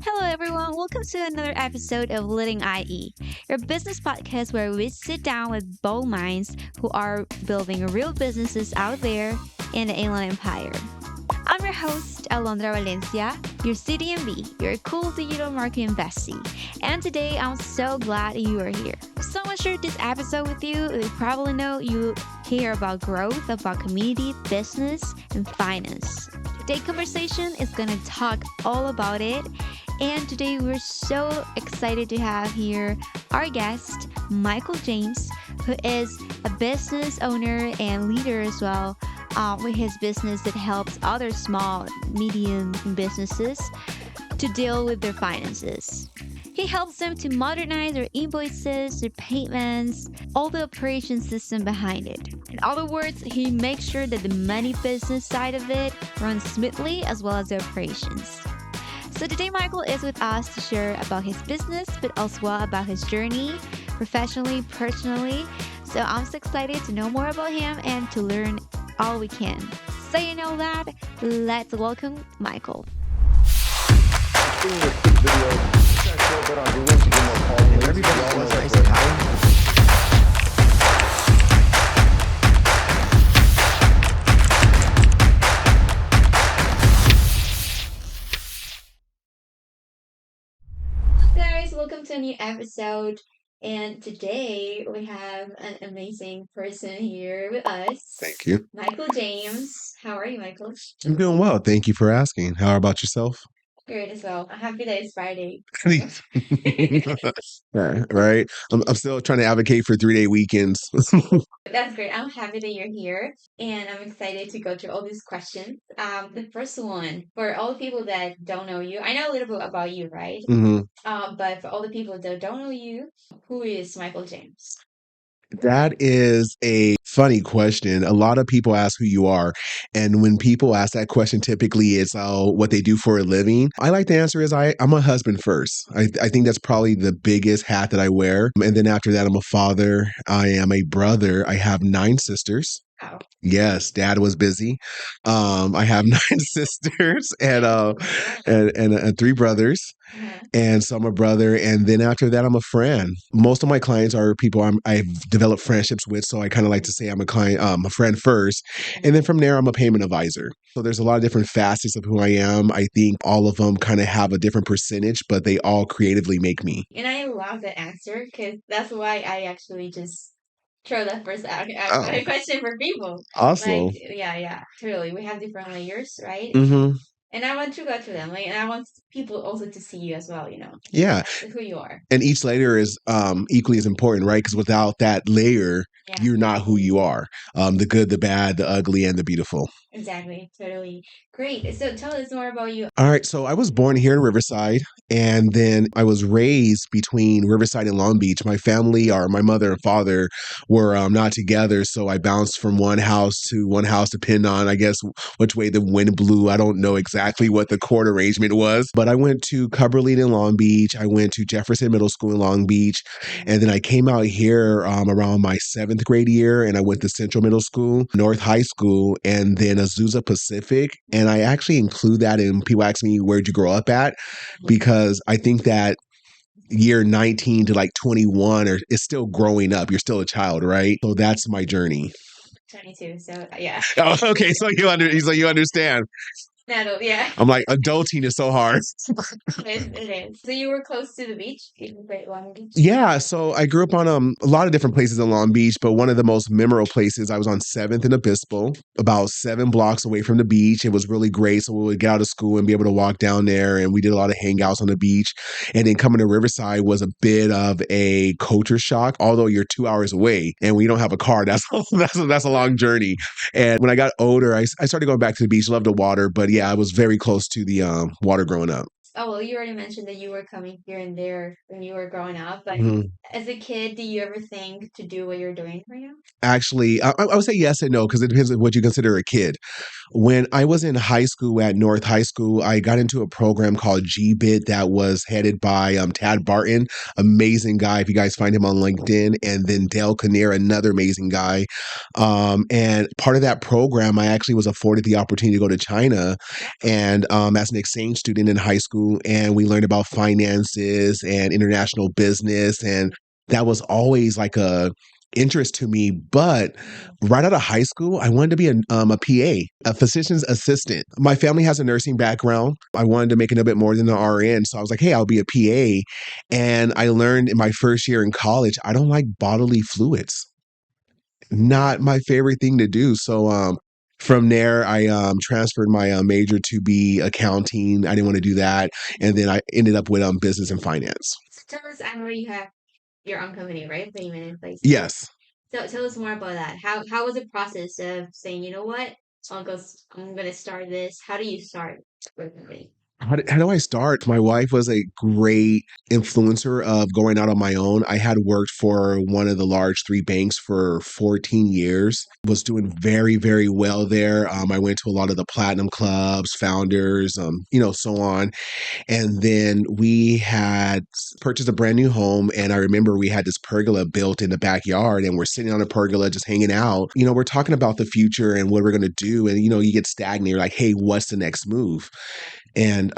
Hello, everyone. Welcome to another episode of Leading I.E, your business podcast where we sit down with bold minds who are building real businesses out there in the Inland Empire. I'm your host, Alondra Valencia, your CDMB, your cool digital marketing bestie. And today, I'm so glad you are here. So much share this episode with you. You probably know you care about growth, about community, business, and finance. Today's conversation is going to talk all about it. And today we're so excited to have here our guest, Michael James, who is a business owner and leader as well with his business that helps other small, medium businesses to deal with their finances. He helps them to modernize their invoices, their payments, all the operation system behind it. In other words, he makes sure that the money business side of it runs smoothly as well as the operations. So today Michael is with us to share about his business, but also about his journey, professionally, personally. So I'm so excited to know more about him and to learn all we can. Saying all that, let's welcome Michael. Guys, welcome to a new episode. And today we have an amazing person here with us. Thank you. Michael James. How are you, Michael? I'm doing well. Thank you for asking. How about yourself? Great as well. I'm happy that it's Friday. Right. I'm still trying to advocate for 3-day weekends. That's great. I'm happy that you're here and I'm excited to go through all these questions. The first one, for all the people that don't know you, I know a little bit about you, right? hmm But for all the people that don't know you, who is Michael James? That is a funny question. A lot of people ask who you are. And when people ask that question, typically it's what they do for a living. I like to answer is I'm a husband first. I think that's probably the biggest hat that I wear. And then after that, I'm a father. I am a brother. I have 9 sisters. Wow. Yes, dad was busy. I have 9 sisters and 3 brothers. And so I'm a brother. And then after that, I'm a friend. Most of my clients are people I've developed friendships with. So I kind of like to say I'm a friend first. And then from there, I'm a payment advisor. So there's a lot of different facets of who I am. I think all of them kind of have a different percentage, but they all creatively make me. And I love that answer because that's why I actually just throw that first question for people. Awesome. Like, yeah, totally. We have different layers, right? Mm-hmm. And I want to go through them. And I want people also to see you as well, Yeah. who you are. And each layer is equally as important, right? Because without that layer, you're not who you are. The good, the bad, the ugly, and the beautiful. Exactly. Totally. Great. So tell us more about you. All right. So I was born here in Riverside, and then I was raised between Riverside and Long Beach. My family, or my mother and father, were not together. So I bounced from one house to one house, depending on, I guess, which way the wind blew. I don't know exactly what the court arrangement was, but I went to Cumberland in Long Beach. I went to Jefferson Middle School in Long Beach. And then I came out here around my 7th grade year, and I went to Central Middle School, North High School, and then Azusa Pacific. And I actually include that in people ask me, where'd you grow up at? Because I think that year 19 to like 21 is still growing up. You're still a child, right? So that's my journey. 22. So yeah. Oh, okay. So you understand. Yeah. I'm like, adulting is so hard. It is. So you were close to the beach? Long Beach? Yeah, so I grew up on a lot of different places in Long Beach, but one of the most memorable places, I was on 7th and Obispo, about 7 blocks away from the beach. It was really great. So we would get out of school and be able to walk down there, and we did a lot of hangouts on the beach. And then coming to Riverside was a bit of a culture shock, although you're 2 hours away and we don't have a car. That's a long journey. And when I got older, I started going back to the beach, loved the water, but yeah, I was very close to the water growing up. Oh, well, you already mentioned that you were coming here and there when you were growing up. But as a kid, do you ever think to do what you're doing right now? Actually, I would say yes and no, because it depends on what you consider a kid. When I was in high school at North High School, I got into a program called GBIT that was headed by Tad Barton, amazing guy. If you guys find him on LinkedIn, and then Dale Kinnear, another amazing guy. And part of that program, I actually was afforded the opportunity to go to China, and as an exchange student in high school. school, and we learned about finances and international business. And that was always like a interest to me. But right out of high school, I wanted to be a PA, a physician's assistant. My family has a nursing background. I wanted to make a little bit more than the RN. So I was like, hey, I'll be a PA. And I learned in my first year in college, I don't like bodily fluids. Not my favorite thing to do. So from there, I transferred my major to be accounting. I didn't want to do that. And then I ended up with business and finance. Tell us, I know you have your own company, right? Payment in place. Yes. So tell us more about that. How was the process of saying, you know what, I'm gonna start this. How do you start with a company? How do I start? My wife was a great influencer of going out on my own. I had worked for one of the large three banks for 14 years, was doing very, very well there. I went to a lot of the platinum clubs, founders, so on. And then we had purchased a brand new home. And I remember we had this pergola built in the backyard, and we're sitting on a pergola just hanging out. We're talking about the future and what we're going to do. And, you get stagnant. You're like, hey, what's the next move? And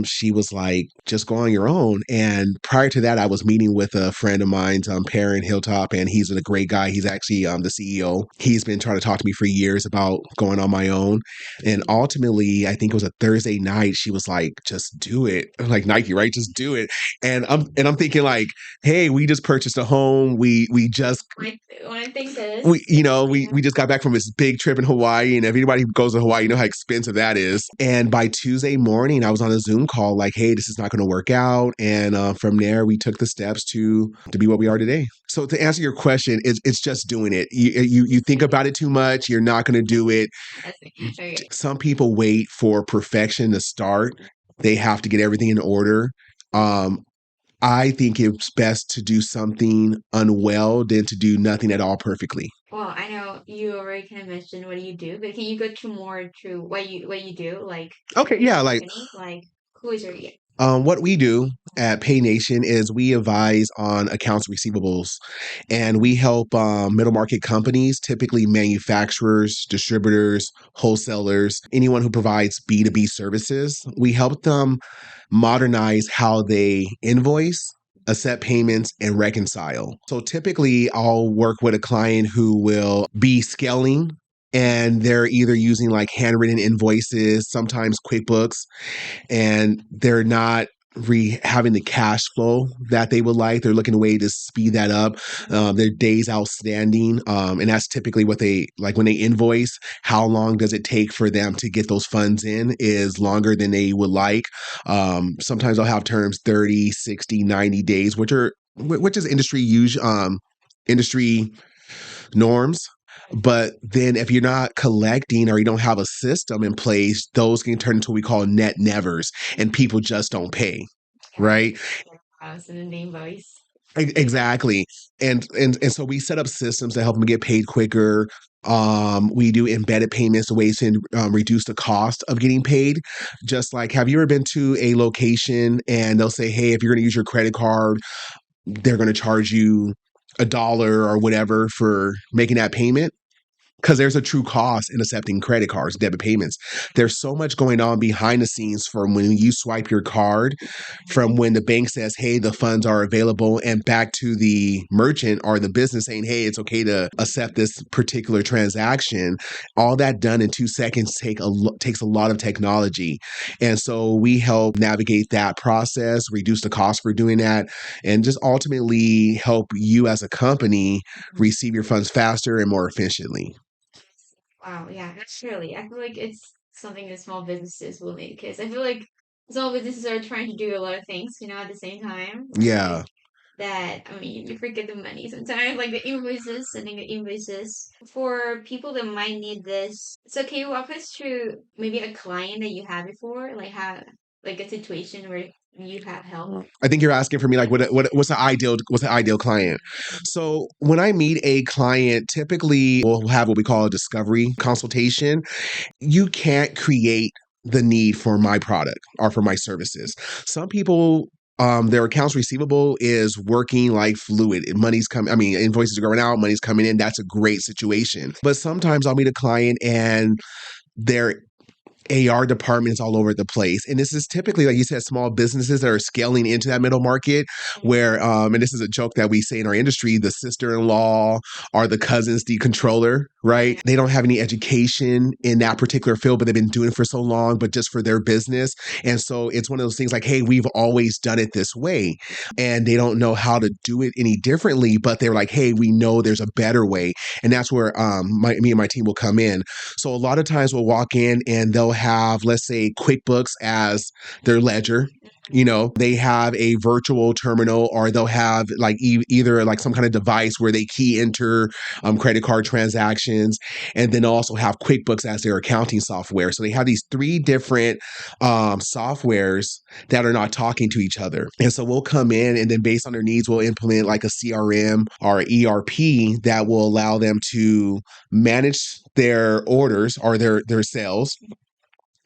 she was like, just go on your own. And prior to that, I was meeting with a friend of mine's, Perrin Hilltop, and he's a great guy. He's actually the CEO. He's been trying to talk to me for years about going on my own. And ultimately, I think it was a Thursday night, she was like, just do it. Like Nike, right? Just do it. And I'm thinking like, hey, we just purchased a home. We just When I think this, we just got back from this big trip in Hawaii, and if anybody who goes to Hawaii, you know how expensive that is. And by Tuesday morning, I was on a Zoom call like, hey, this is not going to work out. And from there, we took the steps to be what we are today. So to answer your question, it's just doing it. You think about it too much, you're not going to do it. Okay. Some people wait for perfection to start. They have to get everything in order. I think it's best to do something unwell than to do nothing at all perfectly. Well, I know you already kind of mentioned what you do, but can you go to more to what you do? Like, Okay, yeah, like company, like who is your what we do at PayNation is we advise on accounts receivables, and we help middle market companies, typically manufacturers, distributors, wholesalers, anyone who provides B2B services. We help them modernize how they invoice, accept payments, and reconcile. So typically, I'll work with a client who will be scaling, and they're either using like handwritten invoices, sometimes QuickBooks, and they're not having the cash flow that they would like. They're looking a way to speed that up. Their days outstanding, and that's typically what they like when they invoice. How long does it take for them to get those funds in is longer than they would like. Sometimes I'll have terms 30, 60, 90 days, which is industry norms. But then if you're not collecting or you don't have a system in place, those can turn into what we call net nevers, and people just don't pay. Right. house and the invoice? Exactly. And so we set up systems to help them get paid quicker. We do embedded payments, ways to reduce the cost of getting paid. Just like, have you ever been to a location and they'll say, hey, if you're going to use your credit card, they're going to charge you $1 or whatever for making that payment? Because there's a true cost in accepting credit cards, debit payments. There's so much going on behind the scenes from when you swipe your card, from when the bank says, hey, the funds are available, and back to the merchant or the business saying, hey, it's okay to accept this particular transaction. All that done in 2 seconds takes a lot of technology. And so we help navigate that process, reduce the cost for doing that, and just ultimately help you as a company receive your funds faster and more efficiently. Wow, yeah, surely. I feel like it's something that small businesses will need because I feel like small businesses are trying to do a lot of things, at the same time. Yeah. That, I mean, you forget the money sometimes, like the invoices, sending the invoices for people that might need this. So can you walk us through maybe a client that you had before, like how, like a situation where you have help? I think you're asking for me like what's the ideal client. So when I meet a client, typically we'll have what we call a discovery consultation. You can't create the need for my product or for my services. Some people their accounts receivable is working like fluid. Money's coming, I mean, invoices are going out, money's coming in. That's a great situation. But sometimes I'll meet a client and they're AR departments all over the place. And this is typically, like you said, small businesses that are scaling into that middle market where, and this is a joke that we say in our industry, the sister-in-law or the cousin's the controller, right? They don't have any education in that particular field, but they've been doing it for so long, but just for their business. And so it's one of those things like, hey, we've always done it this way. And they don't know how to do it any differently, but they're like, hey, we know there's a better way. And that's where me and my team will come in. So a lot of times we'll walk in and they'll have, let's say, QuickBooks as their ledger. You know, they have a virtual terminal, or they'll have like either like some kind of device where they key enter credit card transactions, and then also have QuickBooks as their accounting software. So they have these three different softwares that are not talking to each other. And so we'll come in, and then based on their needs, we'll implement like a CRM or ERP that will allow them to manage their orders or their sales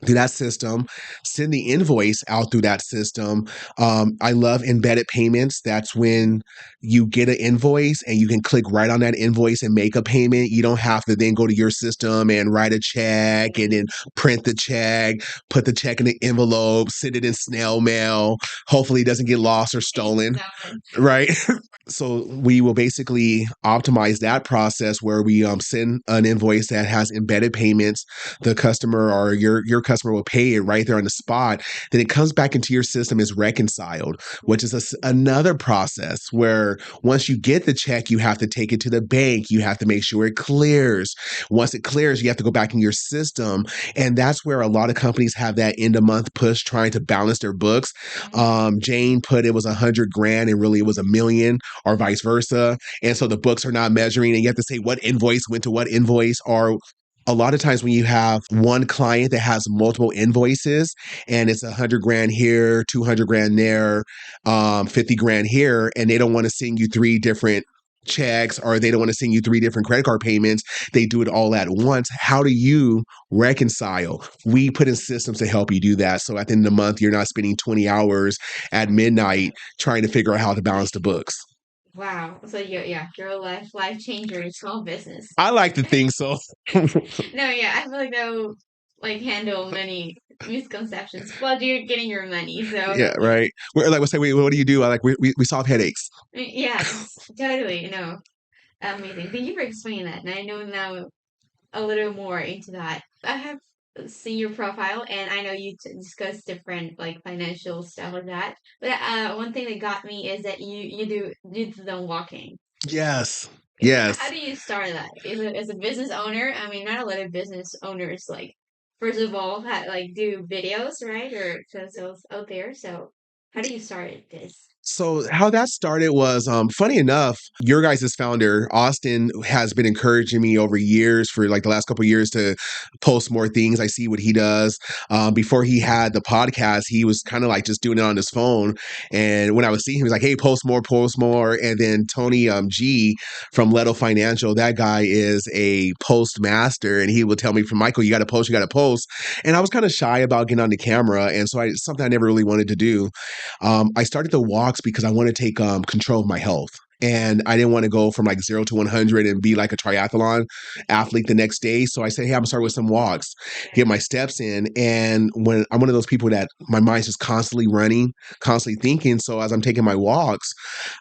through that system, send the invoice out through that system. I love embedded payments. That's when you get an invoice and you can click right on that invoice and make a payment. You don't have to then go to your system and write a check and then print the check, put the check in the envelope, send it in snail mail. Hopefully it doesn't get lost or stolen, right? So we will basically optimize that process where we send an invoice that has embedded payments. The customer or your customer will pay it right there on the spot. Then it comes back into your system as reconciled, which is another process where once you get the check, you have to take it to the bank. You have to make sure it clears. Once it clears, you have to go back in your system. And that's where a lot of companies have that end of month push trying to balance their books. Jane put it was 100 grand and really it was a million, or vice versa. And so the books are not measuring, and you have to say what invoice went to what invoice. Or a lot of times when you have one client that has multiple invoices and it's 100 grand here, 200 grand there, 50 grand here, and they don't want to send you three different checks, or they don't want to send you three different credit card payments, they do it all at once. How do you reconcile? We put in systems to help you do that. So at the end of the month, you're not spending 20 hours at midnight trying to figure out how to balance the books. Wow. So you're a life changer in small business. I like to think so. No, yeah, I feel like that will like handle many misconceptions. Well, you're getting your money, so Yeah, right. We're like, we'll say, wait, what do you do? I like, we solve headaches. yes, totally. No, amazing. Thank you for explaining that, and I know now a little more into that. I have seen your profile, and I know you discuss different like financial stuff like that. But one thing that got me is that you do the walking. Yes. How Yes. do you start that? As a business owner, I mean, not a lot of business owners like first of all like do videos, right, or sales out there. So how do you start this? So how that started was funny enough, your guys' founder, Austin, has been encouraging me over years for like the last couple of years to post more things. I see what he does. Before he had the podcast, he was kind of like just doing it on his phone. And when I was seeing him, he was like, hey, post more, post more. And then Tony G from Leto Financial, that guy is a postmaster. And he would tell me, from Michael, you got to post, you got to post. And I was kind of shy about getting on the camera. And so something I never really wanted to do. I started the walks because I want to take control of my health. And I didn't want to go from like 0 to 100 and be like a triathlon athlete the next day. So I said, hey, I'm going to start with some walks, get my steps in. And when I'm one of those people that my mind's just constantly running, constantly thinking. So as I'm taking my walks,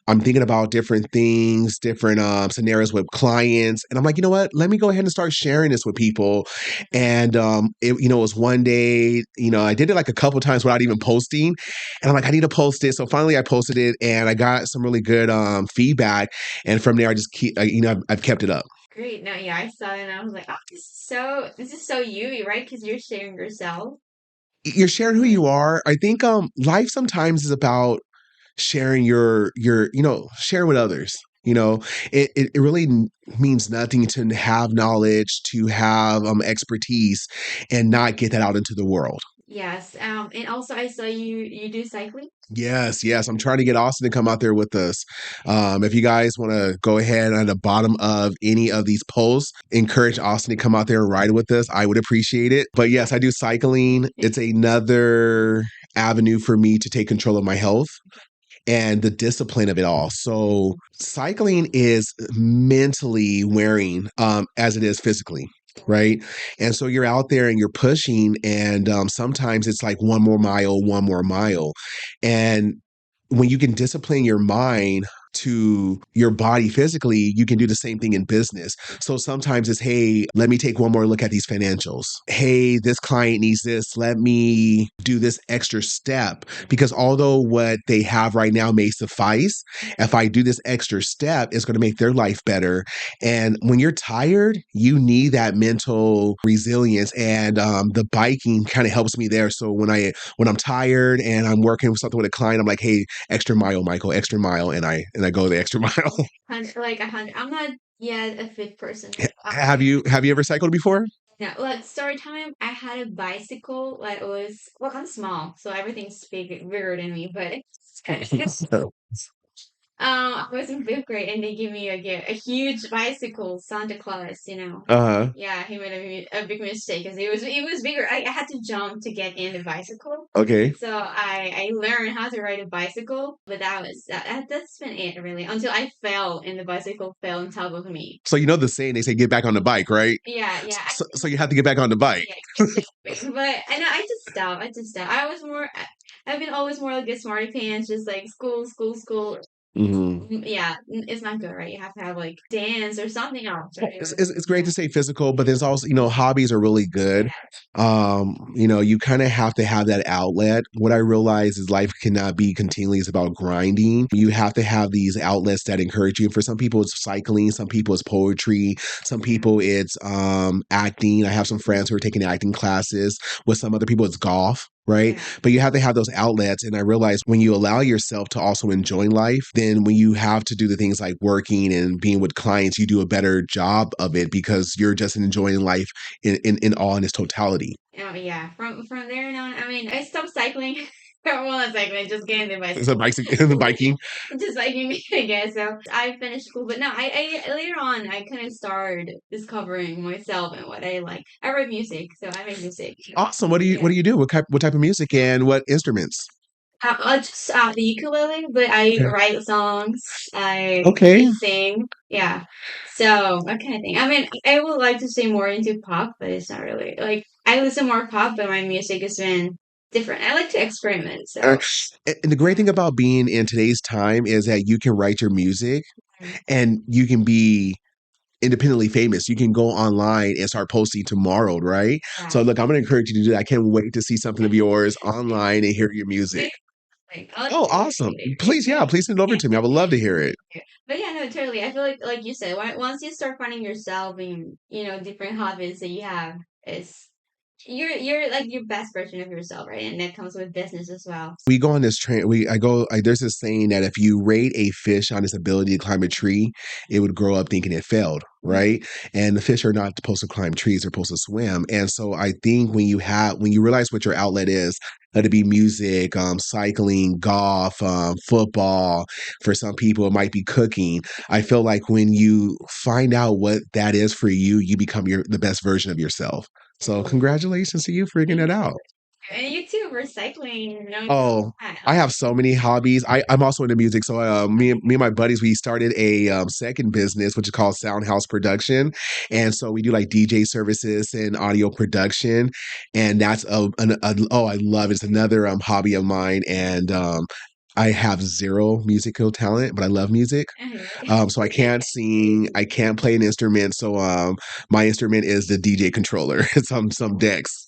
I'm thinking about different things, different scenarios with clients. And I'm like, you know what? Let me go ahead and start sharing this with people. And it was one day, I did it like a couple times without even posting. And I'm like, I need to post it. So finally I posted it and I got some really good feedback. And from there, I just keep, I've kept it up. Great. No, yeah, I saw it and I was like, oh, this is so you, right? Because you're sharing yourself. You're sharing who you are. I think life sometimes is about sharing sharing with others. It really means nothing to have knowledge, to have expertise and not get that out into the world. Yes. And also I saw you do cycling. Yes, yes. I'm trying to get Austin to come out there with us. If you guys want to go ahead on the bottom of any of these posts, encourage Austin to come out there and ride with us. I would appreciate it. But yes, I do cycling. It's another avenue for me to take control of my health and the discipline of it all. So cycling is mentally wearing as it is physically. right? And so you're out there and you're pushing, and sometimes it's like one more mile. And when you can discipline your mind to your body physically, you can do the same thing in business. So sometimes it's, hey, let me take one more look at these financials. Hey, this client needs this. Let me do this extra step, because although what they have right now may suffice, if I do this extra step, it's going to make their life better. And when you're tired, you need that mental resilience, and the biking kind of helps me there. So when I'm tired and I'm working with something with a client, I'm like, hey, extra mile, Michael, extra mile, and I go the extra mile. Like 100. I'm not yet a fit person. Have you ever cycled before? No, like story time. I had a bicycle that was well, kind of small, so everything's bigger than me. But I was in fifth grade, and they gave me a huge bicycle, Santa Claus. Uh-huh. Yeah, he made a big mistake because it was bigger. I had to jump to get in the bicycle. Okay. So I learned how to ride a bicycle, but that's been it really until I fell and the bicycle fell on top of me. So you know the saying, they say get back on the bike, right? Yeah, yeah. So you have to get back on the bike. Yeah, but I know I just stopped. I just stopped. I've been always more like a smarty pants, just like school, school, school. Mhm. Yeah, it's not good, right? You have to have like dance or something else, right? It's great to say physical, but there's also, hobbies are really good. You kind of have to have that outlet. What I realize is life cannot be continually is about grinding. You have to have these outlets that encourage you. For some people, it's cycling. Some people, it's poetry. Some people, it's acting. I have some friends who are taking acting classes. With some other people, it's golf. Right. Yeah. But you have to have those outlets. And I realize when you allow yourself to also enjoy life, then when you have to do the things like working and being with clients, you do a better job of it because you're just enjoying life in all in its totality. Oh yeah. From there on, I mean, I stopped cycling. Well, not cycling, just getting the It's a bicycle. bicycle, biking. Just biking, I guess. So I finished school, but no, I later on I kind of started discovering myself and what I like. I write music, so I make music. Awesome. What do you Yeah. do? What type of music and what instruments? Just the ukulele, but I Okay. write songs. Okay. I sing. Yeah. So that kind of thing. I mean, I would like to say more into pop, but it's not really like I listen more pop, but my music has been different. I like to experiment. Uh, So and the great thing about being in today's time is that you can write your music and you can be independently famous. You can go online and start posting tomorrow, right? So yeah. look, I'm going to encourage you to do that. I can't wait to see something of yours online and hear your music. Like, I'll Oh, awesome. Please, yeah, please send it over to me. I would love to hear it. but yeah, no, totally. I feel like you said, once you start finding yourself in different hobbies that you have, it's you're like your best version of yourself, right? And that comes with business as well. We go on this train. There's this saying that if you rate a fish on its ability to climb a tree, it would grow up thinking it failed, right? And the fish are not supposed to climb trees, they're supposed to swim. And so I think when you realize what your outlet is, let it be music, cycling, golf, football. For some people, it might be cooking. I feel like when you find out what that is for you, you become the best version of yourself. So congratulations to you for figuring it out. And you too, recycling, Oh, that. I have so many hobbies. I'm also into music. So me and my buddies, we started a second business, which is called Sound House Production. And so we do like DJ services and audio production. And that's oh, I love it. It's another hobby of mine. And I have zero musical talent, but I love music. So I can't sing, I can't play an instrument. So my instrument is the DJ controller. Some decks.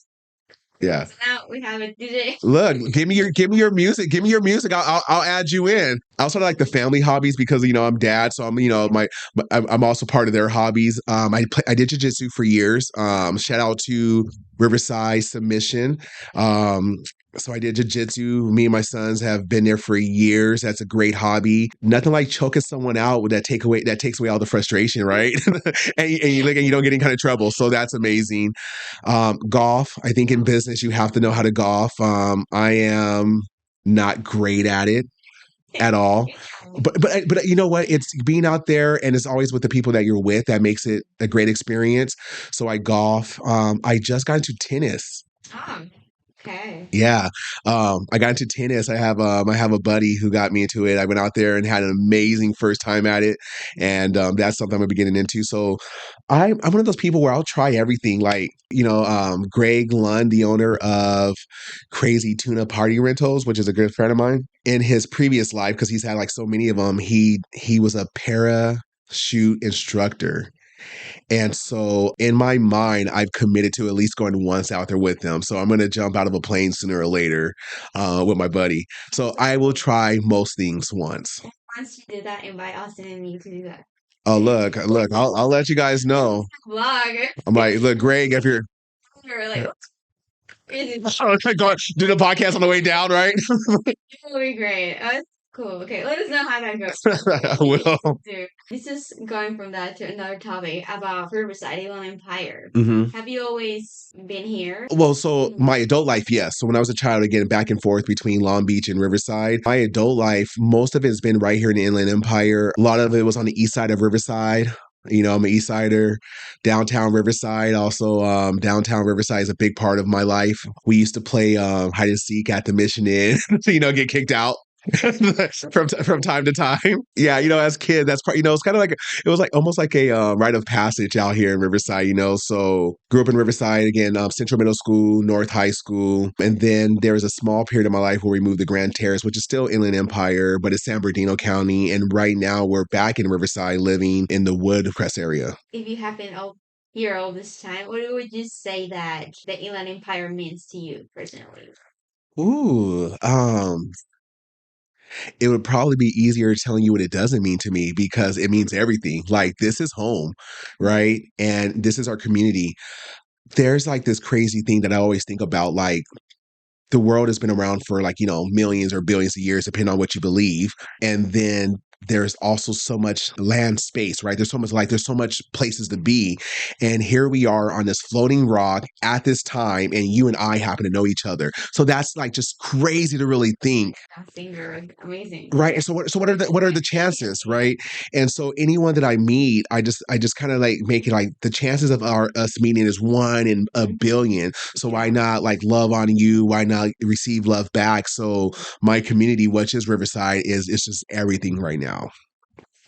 Yeah. So now we have a DJ. Look, give me your music. Give me your music. I'll add you in. I also like the family hobbies because I'm dad, so I'm also part of their hobbies. I did jujitsu for years. Shout out to Riverside Submission. Um, so I did jujitsu. Me and my sons have been there for years. That's a great hobby. Nothing like choking someone out with that takes away all the frustration, right? And you don't get in kind of trouble. So that's amazing. Golf. I think in business you have to know how to golf. I am not great at it at all. But you know what? It's being out there and it's always with the people that you're with that makes it a great experience. So I golf. I just got into tennis. Oh. Okay. Yeah. I got into tennis. I have a buddy who got me into it. I went out there and had an amazing first time at it. And that's something I'm gonna be getting into. So I'm one of those people where I'll try everything. Like, Greg Lund, the owner of Crazy Tuna Party Rentals, which is a good friend of mine, in his previous life, because he's had like so many of them, he was a parachute instructor. And so in my mind, I've committed to at least going once out there with them. So I'm going to jump out of a plane sooner or later with my buddy. So I will try most things once. Once you do that, invite Austin and me to do that. Oh, look, I'll let you guys know. Vlog. I'm like, look, Greg, if you're You're like, going do the podcast on the way down, right? it'll be great. Oh, it's cool. Okay, let us know how that goes. I will. Dude, this is going from that to another topic about Riverside, Inland Empire. hmm Have you always been here? Well, so my adult life, yes. So when I was a child, again, back and forth between Long Beach and Riverside, my adult life, most of it has been right here in the Inland Empire. A lot of it was on the east side of Riverside. I'm an East Sider, downtown Riverside. Also, downtown Riverside is a big part of my life. We used to play hide and seek at the Mission Inn, get kicked out from time to time. Yeah, as kids, that's part. It's kind of like it was like almost like a rite of passage out here in Riverside. So grew up in Riverside again, Central Middle School, North High School, and then there was a small period of my life where we moved to Grand Terrace, which is still Inland Empire, but it's San Bernardino County, and right now we're back in Riverside, living in the Woodcrest area. If you have been here all this time, what would you say that the Inland Empire means to you personally? Ooh, it would probably be easier telling you what it doesn't mean to me because it means everything. Like, this is home, right? And this is our community. There's like this crazy thing that I always think about, like, the world has been around for like, millions or billions of years, depending on what you believe. And then there's also so much land space, right? There's so much, like, there's so much places to be. And here we are on this floating rock at this time, and you and I happen to know each other. So that's like just crazy to really think. Singer, amazing. Right. And so what are the chances, right? And so anyone that I meet, I just kind of like make it like the chances of us meeting is 1 in 1 billion. So why not like love on you? Why not receive love back? So my community, which is Riverside, it's just everything right now.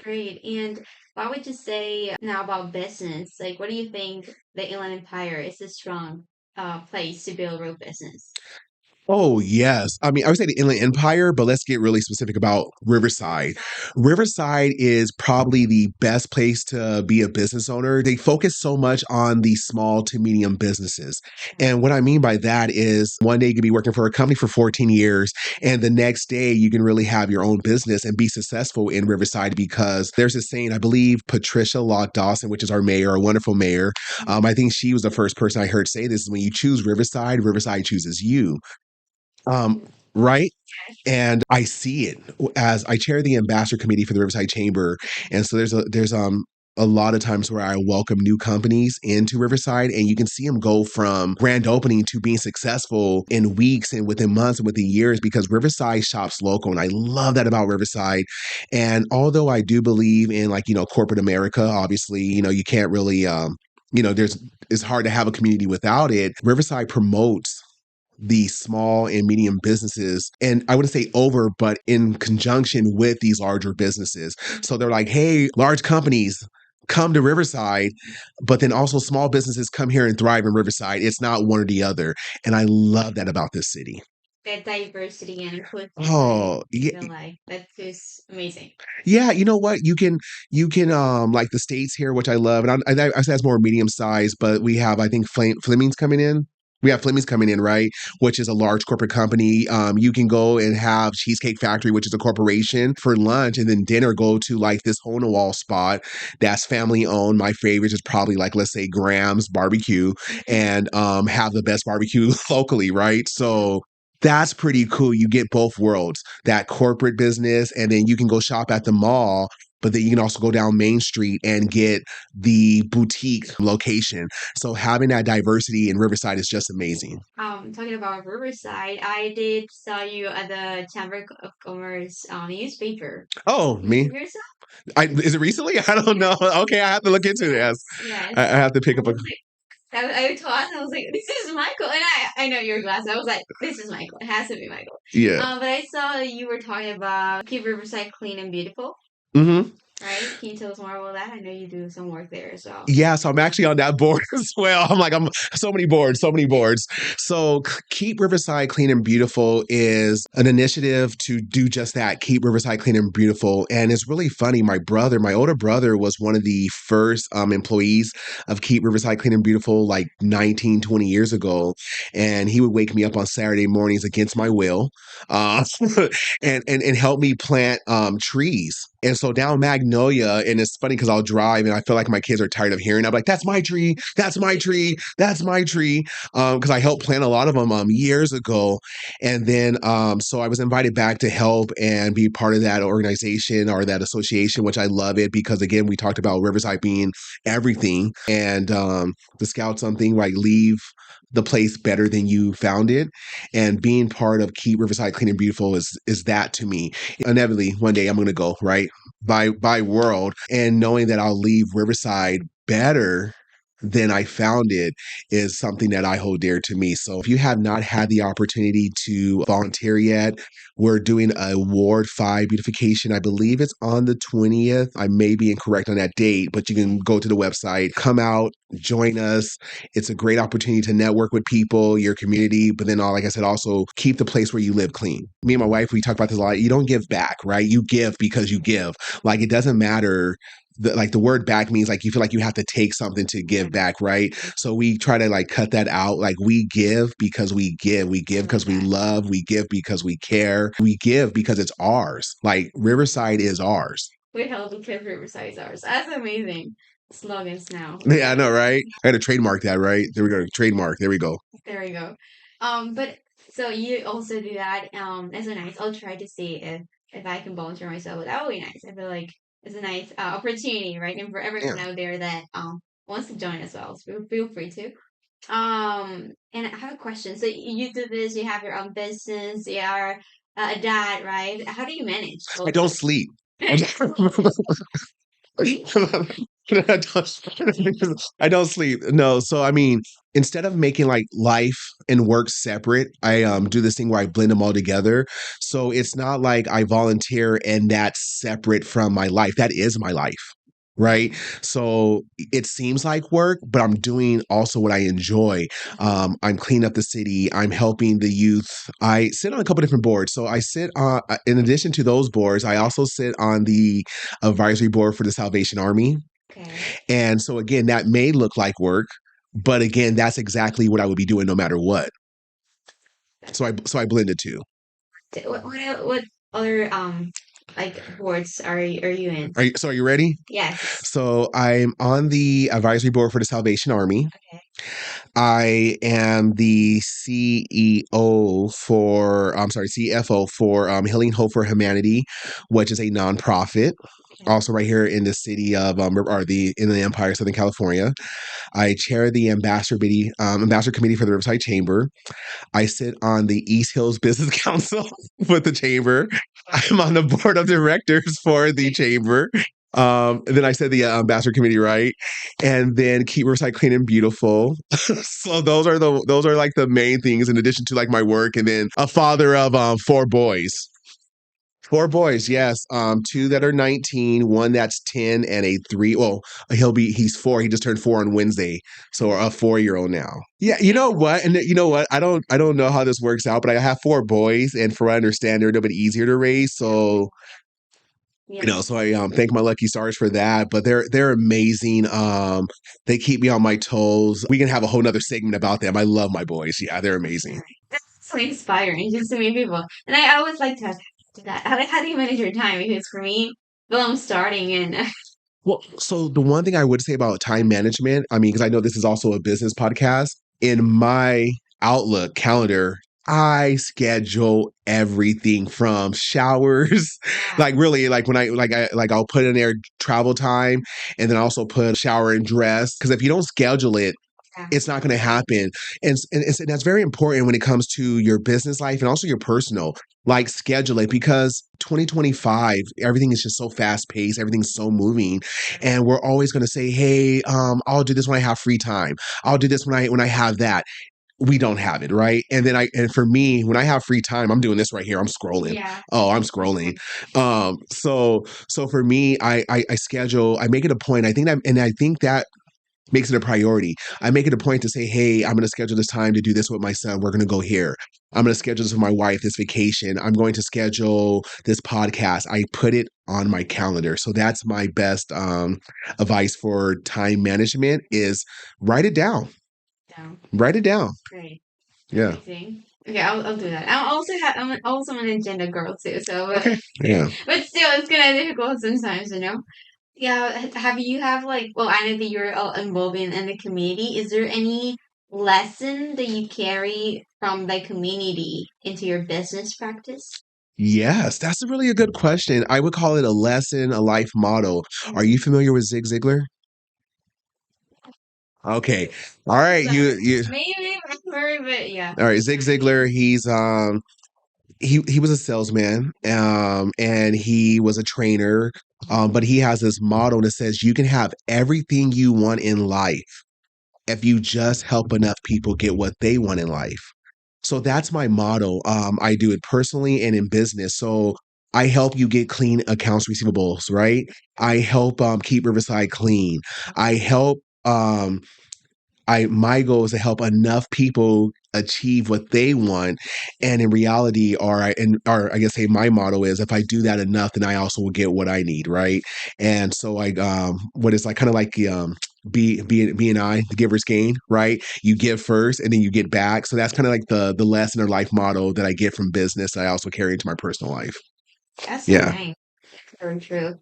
Great. And what would you say now about business? Like, what do you think the Inland Empire is a strong place to build real business? Oh, yes. I mean, I would say the Inland Empire, but let's get really specific about Riverside. Riverside is probably the best place to be a business owner. They focus so much on the small to medium businesses. And what I mean by that is one day you can be working for a company for 14 years, and the next day you can really have your own business and be successful in Riverside because there's a saying, I believe Patricia Locke Dawson, which is our mayor, a wonderful mayor. I think she was the first person I heard say this is when you choose Riverside, Riverside chooses you. Right? And I see it as I chair the ambassador committee for the Riverside Chamber. And so there's a lot of times where I welcome new companies into Riverside, and you can see them go from grand opening to being successful in weeks and within months and within years because Riverside shops local. And I love that about Riverside. And although I do believe in, like, corporate America, obviously, you can't really there's it's hard to have a community without it. Riverside promotes the small and medium businesses, and I wouldn't say over, but in conjunction with these larger businesses. So they're like, hey, large companies, come to Riverside, but then also small businesses come here and thrive in Riverside. It's not one or the other. And I love that about this city. That diversity and inclusion, right? Oh, yeah, Feel like that is amazing. yeah, you know what? You can like the states here, which I love, and I say it's more medium size, but we have, I think, Fleming's coming in. We have Fleming's coming in, right? Which is a large corporate company. You can go and have Cheesecake Factory, which is a corporation, for lunch, and then dinner go to like this hole in the wall spot that's family owned. My favorite is probably like, let's say, Graham's Barbecue, and have the best barbecue locally, right? So that's pretty cool. You get both worlds, that corporate business, and then you can go shop at the mall, but then you can also go down Main Street and get the boutique location. So having that diversity in Riverside is just amazing. Talking about Riverside, I did saw you at the Chamber of Commerce newspaper. Oh, Did you me? hear so? Is it recently? I don't know. Okay, I have to look into this. Yes. I have to pick up a. I thought, I was like, this is Michael. And I know your glasses. I was like, this is Michael. It has to be Michael. Yeah. But I saw you were talking about keep Riverside clean and beautiful, Hmm. right? Can you tell us more about that? I know you do some work there as well. Yeah, so I'm actually on that board as well. I'm so many boards, so many boards. So Keep Riverside Clean and Beautiful is an initiative to do just that, keep Riverside clean and beautiful. And it's really funny. My older brother was one of the first employees of Keep Riverside Clean and Beautiful like 19, 20 years ago. And he would wake me up on Saturday mornings against my will, uh, and help me plant trees. And so down Magnolia, and it's funny because I'll drive and I feel like my kids are tired of hearing. I'm like, that's my tree, that's my tree, that's my tree. Because I helped plant a lot of them years ago. And then so I was invited back to help and be part of that organization or that association, which I love it because again, we talked about Riverside being everything. And the Scout something like leave the place better than you found it. And being part of Keep Riverside Clean and Beautiful is that to me. Inevitably, one day I'm going to go, right? By world, and knowing that I'll leave Riverside better than I found it is something that I hold dear to me. So if you have not had the opportunity to volunteer yet, we're doing a Ward 5 beautification. I believe it's on the 20th. I may be incorrect on that date, but you can go to the website, come out, join us. It's a great opportunity to network with people, your community, but then, like I said, also keep the place where you live clean. Me and my wife, we talk about this a lot. You don't give back, right? You give because you give. Like it doesn't matter. The word back means like you feel like you have to take something to give back, right? So we try to like cut that out. Like we give because we give. We give because we love. We give because we care. We give because it's ours. Like Riverside is ours. We held the Cliff Riverside is ours. That's amazing. Slogans now. Yeah, I know, right? I got to trademark that, right? There we go. Trademark. There we go. There we go. But so you also do that. That's so nice. I'll try to see if I can volunteer myself. That would be nice. I feel like it's a nice opportunity, right? And for everyone Yeah. out there that wants to join as well, so feel free to. And I have a question. So you do this. You have your own business. You are a dad, right? How do you manage I both of don't them? sleep. I don't sleep. No, so I mean, instead of making like life and work separate, I do this thing where I blend them all together. So it's not like I volunteer and that's separate from my life. That is my life. Right. So it seems like work, but I'm doing also what I enjoy. I'm cleaning up the city. I'm helping the youth. I sit on a couple different boards. So I sit on, in addition to those boards, I also sit on the advisory board for the Salvation Army. Okay. And so again, that may look like work, but again, that's exactly what I would be doing no matter what. So I blend the two. What other like boards are you in? Are you ready? Yes. So I'm on the advisory board for the Salvation Army. Okay. I am the CEO for, I'm sorry, CFO for Healing Hope for Humanity, which is a nonprofit. Okay. Also, right here in the city of, or in the Empire, Southern California. I chair the ambassador committee for the Riverside Chamber. I sit on the East Hills Business Council with the chamber. I'm on the board of directors for the chamber. And then I said the ambassador committee, right? And then keep Riverside clean and beautiful. So those are like the main things in addition to like my work, and then a father of four boys. Four boys, yes. Two that are 19, one that's 10, and a three. Well, he's four. He just turned four on Wednesday. So a 4-year-old now. Yeah, you know what? And you know what? I don't know how this works out, but I have four boys, and for what I understand, they're a little bit easier to raise. So so I thank my lucky stars for that. But they're amazing. They keep me on my toes. We can have a whole nother segment about them. I love my boys. Yeah, they're amazing. That's so inspiring just to meet people. And I always like to ask that. How do you manage your time? Because for me, well, I'm starting and Well, so the one thing I would say about time management, I mean, because I know this is also a business podcast, in my Outlook calendar, I schedule everything from showers, like really, like when I'll put in there travel time, and then I also put shower and dress. Because if you don't schedule it, yeah. it's not going to happen. And that's very important when it comes to your business life and also your personal. like schedule it, because 2025, everything is just so fast paced, everything's so moving, and we're always going to say, hey, I'll do this when I have free time, I'll do this when I have that. We don't have it, right? And for me, when I have free time, I'm doing this right here, I'm scrolling. Yeah. Oh, I'm scrolling. So for me, I schedule, I make it a point, I think that, and I think that makes it a priority. I make it a point to say, hey, I'm going to schedule this time to do this with my son. We're going to go here. I'm going to schedule this with my wife, this vacation. I'm going to schedule this podcast. I put it on my calendar. So that's my best advice for time management is write it down. Yeah. Write it down. Great. Yeah. Amazing. Okay, I'll do that. I'm also an agenda girl too, so Okay. Yeah. but still it's kind of difficult sometimes, you know. Yeah, have you have like, well, I know that you're involved in the community. Is there any lesson that you carry from the community into your business practice? Yes, that's really a good question. I would call it a lesson, a life motto. Are you familiar with Zig Ziglar? Okay. All right. You Maybe I've heard, but yeah. all right, Zig Ziglar, he was a salesman, and he was a trainer, but he has this motto that says you can have everything you want in life if you just help enough people get what they want in life. So that's my motto. I do it personally and in business. So I help you get clean accounts receivables, right? I help keep Riverside clean. I help I my goal is to help enough people achieve what they want. And in reality, or I guess say my motto is if I do that enough, then I also will get what I need, right? And so I what is like kind of like the B and I, the giver's gain, right? You give first and then you get back. So that's kind of like the lesson or life motto that I get from business that I also carry into my personal life. That's so Yeah. nice. Very true.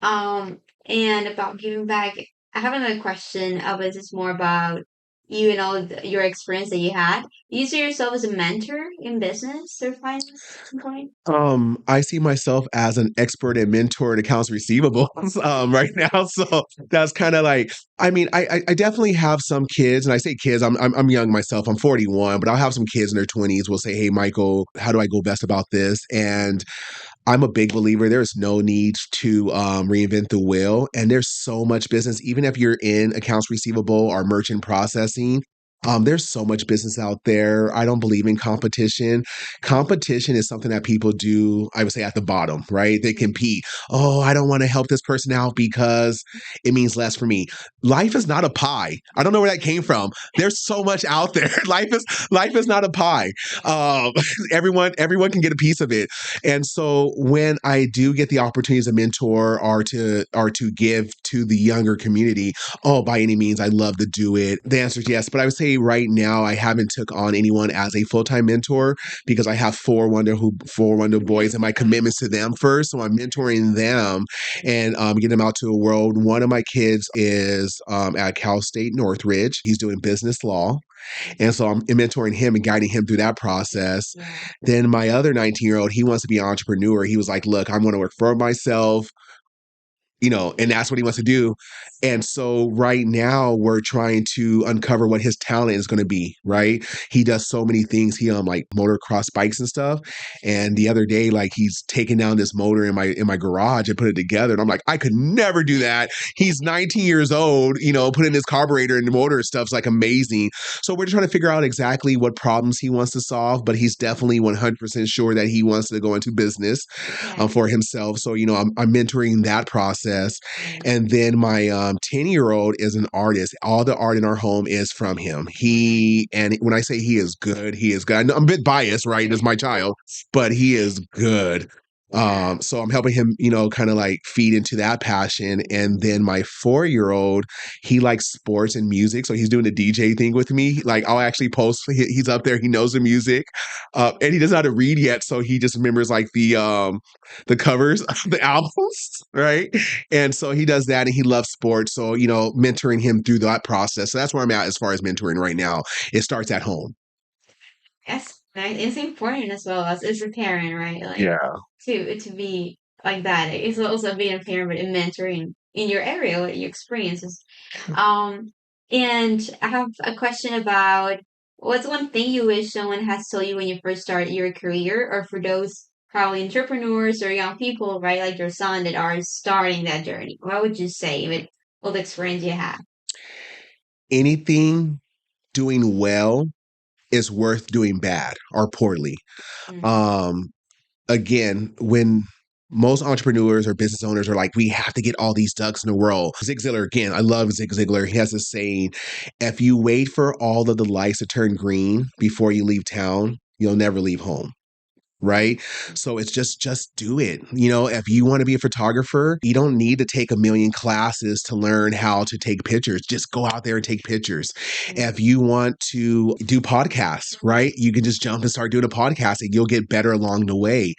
Um, and about giving back, I have another question. But it's more about you and all your experience that you had. Do you see yourself as a mentor in business or finance at some point? I see myself as an expert and mentor in accounts receivables right now. So that's kind of like, I mean, I definitely have some kids, and I say kids, I'm young myself. I'm 41, but I'll have some kids in their 20s. Will say, hey, Michael, how do I go best about this? And I'm a big believer. There's no need to reinvent the wheel. And there's so much business, even if you're in accounts receivable or merchant processing. There's so much business out there. I don't believe in competition. Competition is something that people do, I would say, at the bottom, right? They compete. Oh, I don't want to help this person out because it means less for me. Life is not a pie. I don't know where that came from. There's so much out there. Life is not a pie. Um, everyone can get a piece of it. And so when I do get the opportunities to mentor or to give to the younger community, oh, by any means, I love to do it. The answer is yes. But I would say right now I haven't took on anyone as a full-time mentor because I have four Wonder boys and my commitments to them first. So I'm mentoring them and getting them out to the world. One of my kids is at Cal State Northridge. He's doing business law. And so I'm mentoring him and guiding him through that process. Yeah. Then my other 19-year-old, he wants to be an entrepreneur. He was like, look, I want to work for myself, and that's what he wants to do. And so right now we're trying to uncover what his talent is going to be, right? He does so many things. He like motocross bikes and stuff. And the other day, like he's taking down this motor in my garage and put it together. And I'm like, I could never do that. He's 19 years old, putting his carburetor in the motor and stuff's like amazing. So we're trying to figure out exactly what problems he wants to solve, but he's definitely 100% sure that he wants to go into business for himself. So, I'm mentoring that process. And then my 10-year-old is an artist. All the art in our home is from him. And when I say he is good, he is good. I know I'm a bit biased, right? It's my child, but he is good. So I'm helping him, kind of like feed into that passion. And then my 4-year-old, he likes sports and music. So he's doing the DJ thing with me. Like I'll actually post, he's up there, he knows the music. And he doesn't know how to read yet. So he just remembers like the covers of the albums, right? And so he does that and he loves sports. So, mentoring him through that process. So that's where I'm at as far as mentoring right now. It starts at home. Yes, right. It's important as well as a parent, right? Like Yeah. to be like that. It's also being a parent but a mentoring in your area, what your experiences. Um, and I have a question about What's one thing you wish someone has told you when you first started your career, or for those probably entrepreneurs or young people, right, like your son that are starting that journey? What would you say with all the experience you have? Anything doing well is worth doing bad or poorly. Mm-hmm. Um, Again, when most entrepreneurs or business owners are like, we have to get all these ducks in a row. Zig Ziglar, again, I love Zig Ziglar. He has this saying, if you wait for all of the lights to turn green before you leave town, you'll never leave home. Right. So it's just do it. You know, if you want to be a photographer, you don't need to take a million classes to learn how to take pictures. Just go out there and take pictures. If you want to do podcasts, right, you can just jump and start doing a podcast and you'll get better along the way.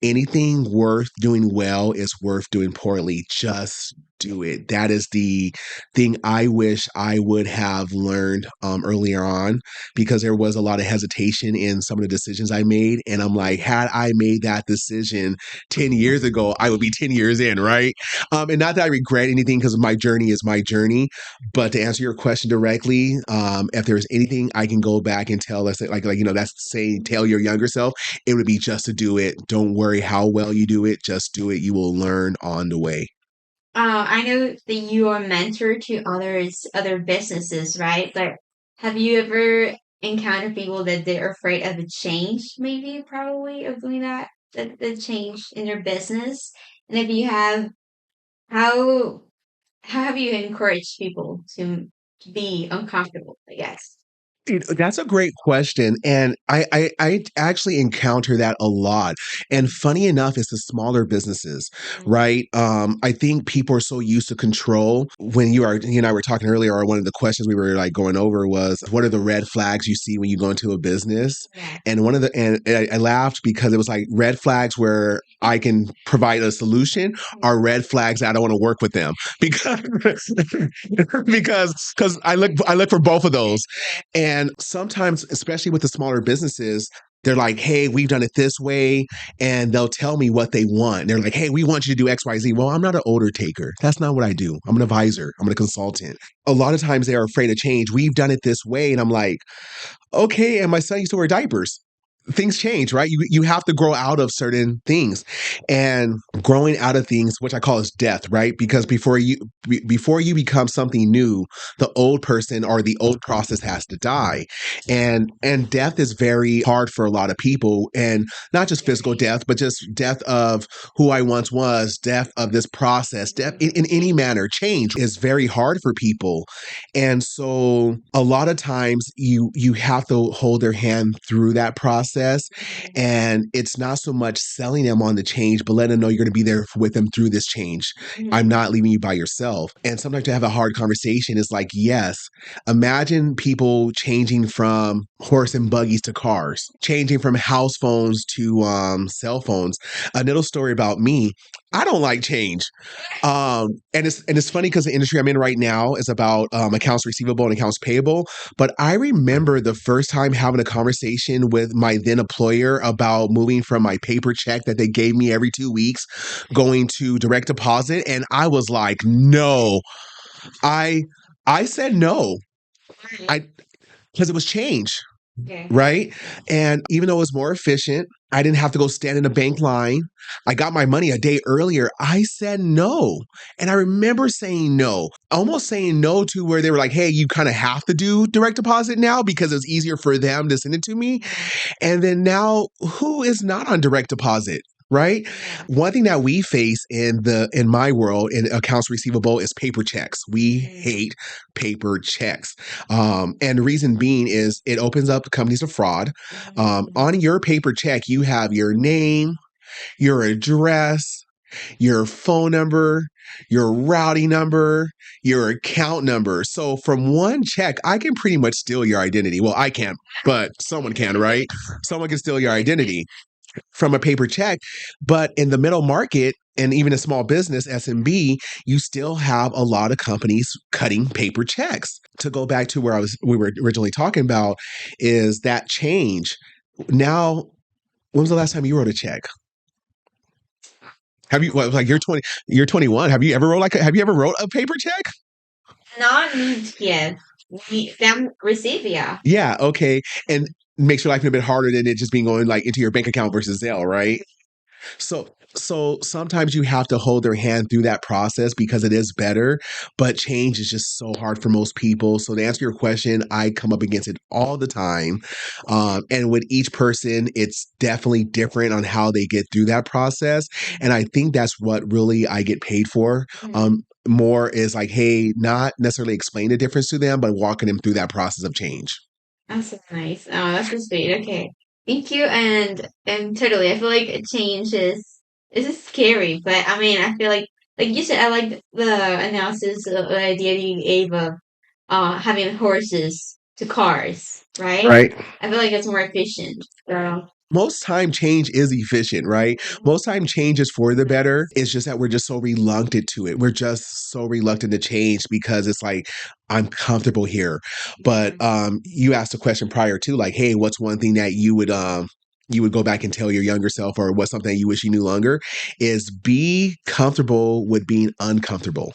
Anything worth doing well is worth doing poorly. Just do it. That is the thing I wish I would have learned earlier on, because there was a lot of hesitation in some of the decisions I made. And I'm like, had I made that decision 10 years ago, I would be 10 years in, right? And not that I regret anything, because my journey is my journey. But to answer your question directly, if there's anything I can go back and tell, let's say, you know, that's saying tell your younger self, it would be just to do it. Don't worry how well you do it. Just do it. You will learn on the way. I know that you are a mentor to other businesses, right? But have you ever encountered people that they're afraid of a change, maybe probably of doing that, the change in their business? And if you have, how how have you encouraged people to be uncomfortable, I guess? That's a great question. And I actually encounter that a lot. And funny enough, it's the smaller businesses, right? I think people are so used to control. When you and I were talking earlier, or one of the questions we were like going over was, what are the red flags you see when you go into a business? Yeah. And I laughed because it was like red flags where I can provide a solution, are red flags that I don't want to work with them because because I look for both of those. And sometimes, especially with the smaller businesses, they're like, hey, we've done it this way. And they'll tell me what they want. They're like, hey, we want you to do X, Y, Z. Well, I'm not an order taker. That's not what I do. I'm an advisor. I'm a consultant. A lot of times they are afraid of change. We've done it this way. And I'm like, okay. And my son used to wear diapers. Things change, right? You have to grow out of certain things, and growing out of things, which I call is death, right? Because before you become something new, the old person or the old process has to die, and death is very hard for a lot of people, and not just physical death, but just death of who I once was, death of this process, death in any manner. Change is very hard for people, and so a lot of times you have to hold their hand through that process. And it's not so much selling them on the change, but letting them know you're going to be there with them through this change. I'm not leaving you by yourself. And sometimes to have a hard conversation is like, yes, imagine people changing from horse and buggies to cars, changing from house phones to cell phones. A little story about me. I don't like change. And it's funny because the industry I'm in right now is about accounts receivable and accounts payable. But I remember the first time having a conversation with my then employer about moving from my paper check that they gave me every 2 weeks, going to direct deposit, and I was like, no. I I said no. I Because it was change. Okay. Right. And even though it was more efficient, I didn't have to go stand in a bank line. I got my money a day earlier. I said no. And I remember saying no, almost saying no to where they were like, hey, you kind of have to do direct deposit now because it's easier for them to send it to me. And then now, who is not on direct deposit? Right. One thing that we face in my world in accounts receivable is paper checks. We hate paper checks. And the reason being is it opens up companies to fraud. On your paper check, you have your name, your address, your phone number, your routing number, your account number. So from one check, I can pretty much steal your identity. Well, I can't, but someone can, right? Someone can steal your identity from a paper check. But in the middle market, and even a small business, SMB, you still have a lot of companies cutting paper checks. To go back to where we were originally talking about, is that change. Now, when was the last time you wrote a check? Have you, well, like, you're 21. Have you ever wrote a paper check? Not yet. them receive, yeah. Yeah, okay. And makes your life a bit harder than it just being going like into your bank account versus Zelle, right? So sometimes you have to hold their hand through that process because it is better, but change is just so hard for most people. So to answer your question, I come up against it all the time. And with each person, it's definitely different on how they get through that process. And I think that's what really I get paid for. More is like, hey, not necessarily explain the difference to them, but walking them through that process of change. That's so nice. Oh, that's so sweet. Okay. Thank you. And totally. I feel like a change is scary, but I mean I feel like you said, I like the analysis of the idea that you gave of having horses to cars, right? Right. I feel like it's more efficient. So Most time change is efficient, right? Most time change is for the better. It's just that we're just so reluctant to it. We're just so reluctant to change because it's like, I'm comfortable here. But you asked a question prior to like, hey, what's one thing that you would go back and tell your younger self, or what's something you wish you knew longer, is be comfortable with being uncomfortable.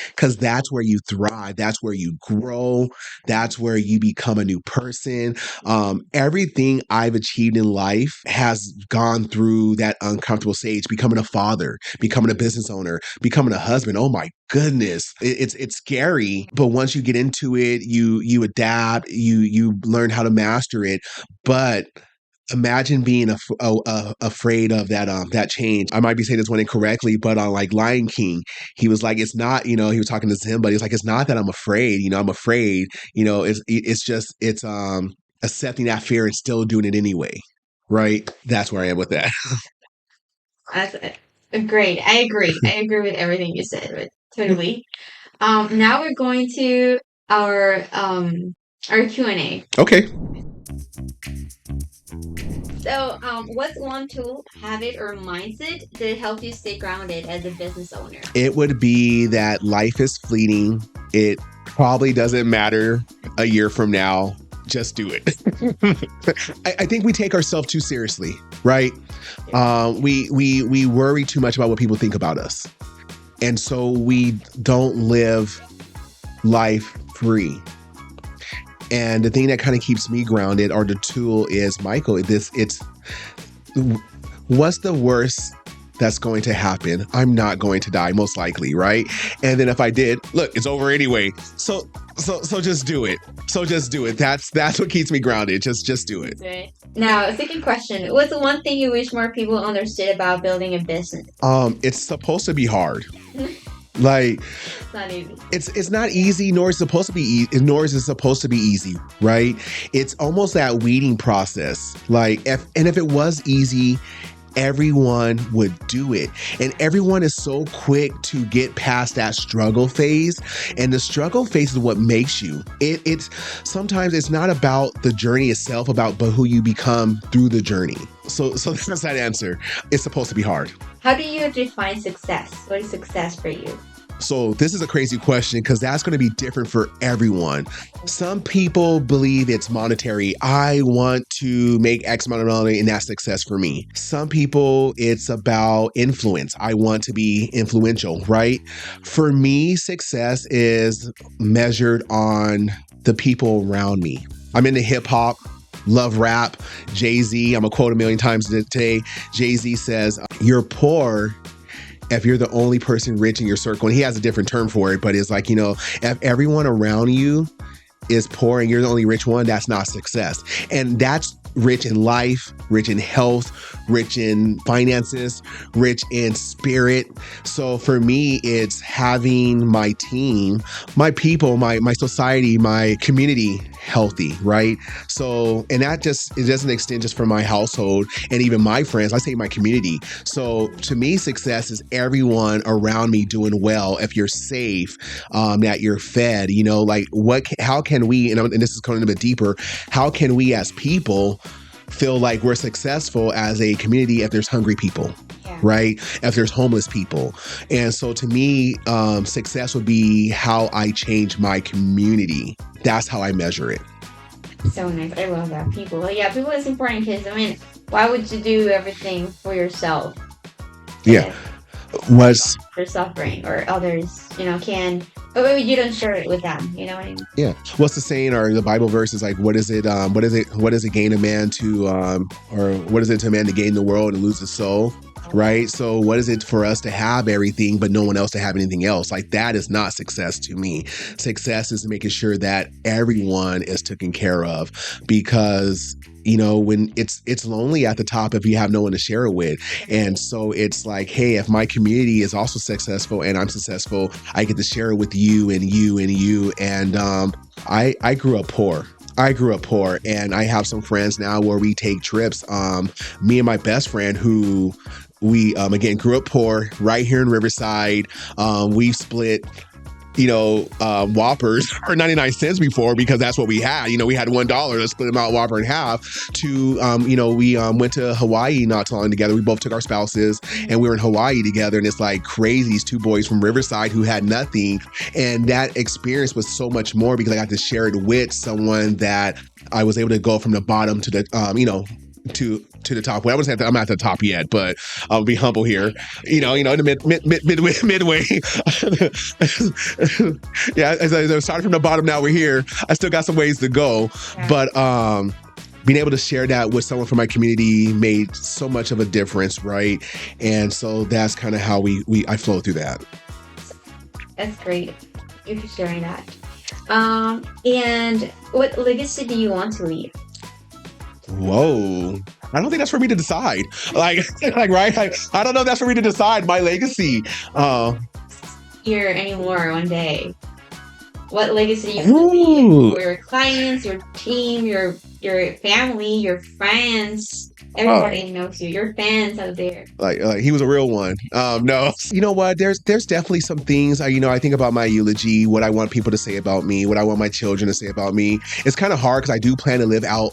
Because that's where you thrive. That's where you grow. That's where you become a new person. Everything I've achieved in life has gone through that uncomfortable stage, becoming a father, becoming a business owner, becoming a husband. Oh my goodness. It's scary. But once you get into it, you adapt, you learn how to master it. But imagine being afraid of that change. I might be saying this one incorrectly, but on like Lion King, he was like, it's not, he was talking to Simba. He's like, it's not that I'm afraid. I'm afraid. It's just accepting that fear and still doing it anyway. Right. That's where I am with that. that's great. I agree. I agree with everything you said. Totally. Now we're going to our Q&A. Okay. So, what's one tool, habit, or mindset that helps you stay grounded as a business owner? It would be that life is fleeting. It probably doesn't matter a year from now. Just do it. I think we take ourselves too seriously, right? We worry too much about what people think about us. And so we don't live life free. And the thing that kind of keeps me grounded, or the tool, is, Michael, what's the worst that's going to happen? I'm not going to die, most likely, right? And then if I did, look, it's over anyway. So just do it. So just do it. That's what keeps me grounded. Just do it. Okay. Now, second question. What's the one thing you wish more people understood about building a business? It's supposed to be hard. Like, It's not easy. It's not easy, nor is it supposed to be supposed to be easy, right? It's almost that weeding process. Like, if it was easy, everyone would do it. And everyone is so quick to get past that struggle phase. And the struggle phase is what makes you. It's sometimes it's not about the journey itself, but who you become through the journey. So that's that answer. It's supposed to be hard. How do you define success? What is success for you? So this is a crazy question because that's going to be different for everyone. Some people believe it's monetary. I want to make X amount of money and that's success for me. Some people, it's about influence. I want to be influential, right? For me, success is measured on the people around me. I'm into hip hop. Love rap. Jay-Z, I'm going to quote a million times today. Jay-Z says, you're poor if you're the only person rich in your circle. And he has a different term for it, but it's like, if everyone around you is poor and you're the only rich one, that's not success. And that's rich in life, rich in health, rich in finances, rich in spirit. So for me, it's having my team, my people, my society, my community healthy, right? So, and it doesn't extend just from my household and even my friends. I say my community. So to me, success is everyone around me doing well. If you're safe, that you're fed, how can we, and this is going a bit deeper, how can we as people feel like we're successful as a community if there's hungry people, right? If there's homeless people. And so to me, success would be how I change my community. That's how I measure it. So nice. I love that. People. Yeah, people is important because, why would you do everything for yourself? Yeah. For suffering or others, can But maybe you don't share it with them. You know what I mean? Yeah. What's the saying or the Bible verse is like, what is it? What does it gain a man to, or what is it to a man to gain the world and lose his soul? Right. So what is it for us to have everything, but no one else to have anything else? Like that is not success to me. Success is making sure that everyone is taken care of, because when it's lonely at the top if you have no one to share it with. And so it's like, hey, if my community is also successful and I'm successful, I get to share it with you and you and you. And I grew up poor. And I have some friends now where we take trips. Me and my best friend who we, again, grew up poor right here in Riverside. We've split, Whoppers for 99 cents before, because that's what we had. We had $1. Let's split them out, Whopper in half. We went to Hawaii not too long together. We both took our spouses and we were in Hawaii together. And it's like crazy. These two boys from Riverside who had nothing. And that experience was so much more because I got to share it with someone that I was able to go from the bottom to the, to the top. Well, I wasn't I'm not at the top yet, but I'll be humble here. In the midway. Yeah, as I started from the bottom, now we're here. I still got some ways to go, but being able to share that with someone from my community made so much of a difference, right? And so that's kind of how I flow through that. That's great. Thank you for sharing that. And what legacy do you want to leave? Whoa. I don't think that's for me to decide. Right? I don't know if that's for me to decide my legacy. Here anymore one day. What legacy do you want to leave for your clients, your team, your family, your friends? Everybody knows you. Your fans out there. Like he was a real one. No, you know what? There's definitely some things. I think about my eulogy, what I want people to say about me, what I want my children to say about me. It's kind of hard because I do plan to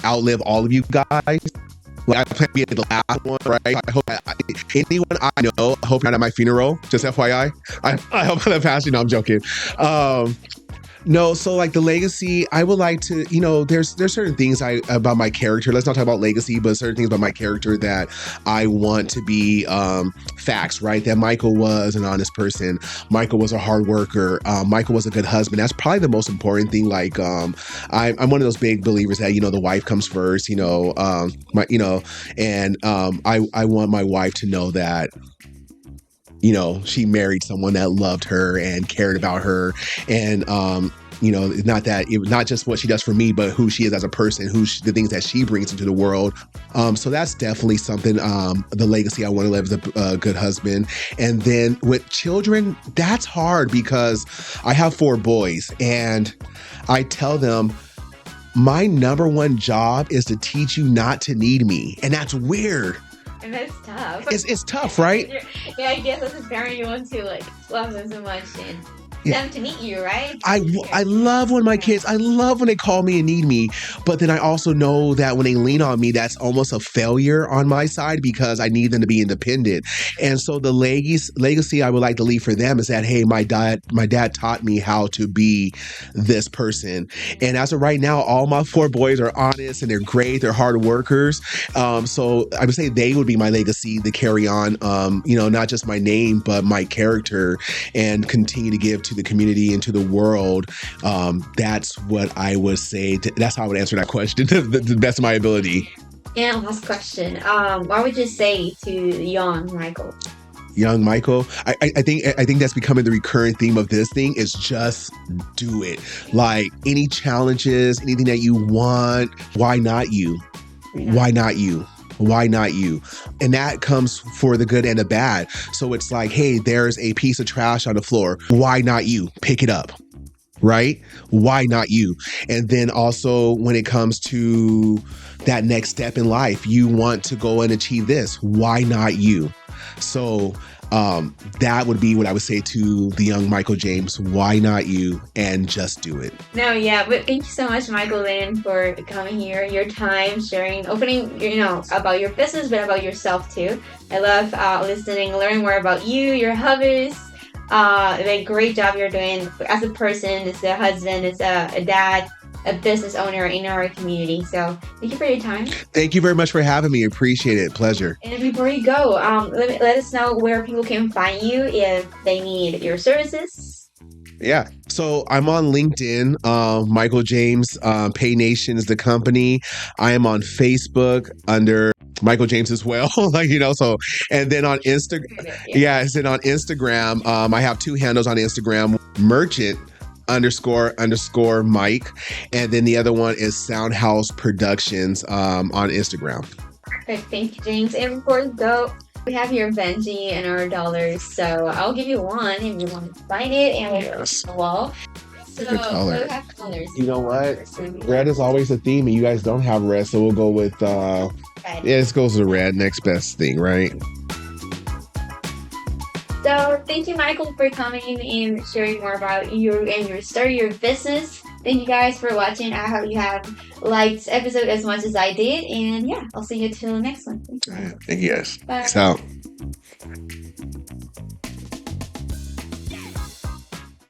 outlive all of you guys. I plan to be the last one, right? I hope anyone I know, I hope you're not at my funeral. Just FYI. I hope I'm passing. No, I'm joking. No, so like the legacy, I would like to, there's certain things about my character. Let's not talk about legacy, but certain things about my character that I want to be facts, right? That Michael was an honest person. Michael was a hard worker. Michael was a good husband. That's probably the most important thing. Like, I'm one of those big believers that, the wife comes first, and I want my wife to know that, she married someone that loved her and cared about her. And, not just what she does for me, but who she is as a person, the things that she brings into the world. So that's definitely something, the legacy I want to live as a good husband. And then with children, that's hard because I have 4 boys and I tell them, my number one job is to teach you not to need me. And that's weird. And that's tough. It's tough, right? Yeah, I guess as a parent, you want to love them so much and them to meet you, right? I love when my kids, I love when they call me and need me, but then I also know that when they lean on me, that's almost a failure on my side because I need them to be independent. And so the legacy I would like to leave for them is that, hey, my dad taught me how to be this person. And as of right now, all my 4 boys are honest and they're great. They're hard workers. So I would say they would be my legacy to carry on, not just my name, but my character and continue to give to the community and to the world. That's what I would say. That's how I would answer that question to the best of my ability. And last question. What would you say to young Michael? Young Michael, I think that's becoming the recurrent theme of this thing is just do it. Like any challenges, anything that you want, why not you? Why not you? Why not you? And that comes for the good and the bad. So it's like, hey, there's a piece of trash on the floor. Why not you? Pick it up, right? Why not you? And then also when it comes to that next step in life, you want to go and achieve this. Why not you? So that would be what I would say to the young Michael James. Why not you? And just do it. No, yeah, but thank you so much, Michael Lynn, for coming here, your time, sharing, opening, about your business, but about yourself too. I love listening, learning more about you, your hobbies, the great job you're doing as a person, as a husband, as a dad, a business owner in our community. So thank you for your time. Thank you very much for having me. Appreciate it. Pleasure. And before you go, let us know where people can find you if they need your services. Yeah. So I'm on LinkedIn. Michael James, PayNation is the company. I am on Facebook under Michael James as well. So, and then on Instagram, and on Instagram, I have two handles on Instagram, merchant _ Mike. And then the other one is Soundhouse Productions, on Instagram. Perfect. Thank you, James. And of course, we have your Benji and our dollars, so I'll give you one if you want to find it, and we'll put it on the wall. So Good color. we have colors. You know what? Red is always a theme, and you guys don't have red, so we'll go with Red. this goes to red, next best thing, right? So thank you, Michael, for coming and sharing more about you and your story, your business. Thank you guys for watching. I hope you have liked this episode as much as I did. And yeah, I'll see you till the next one. Thank you guys. Bye. Peace out.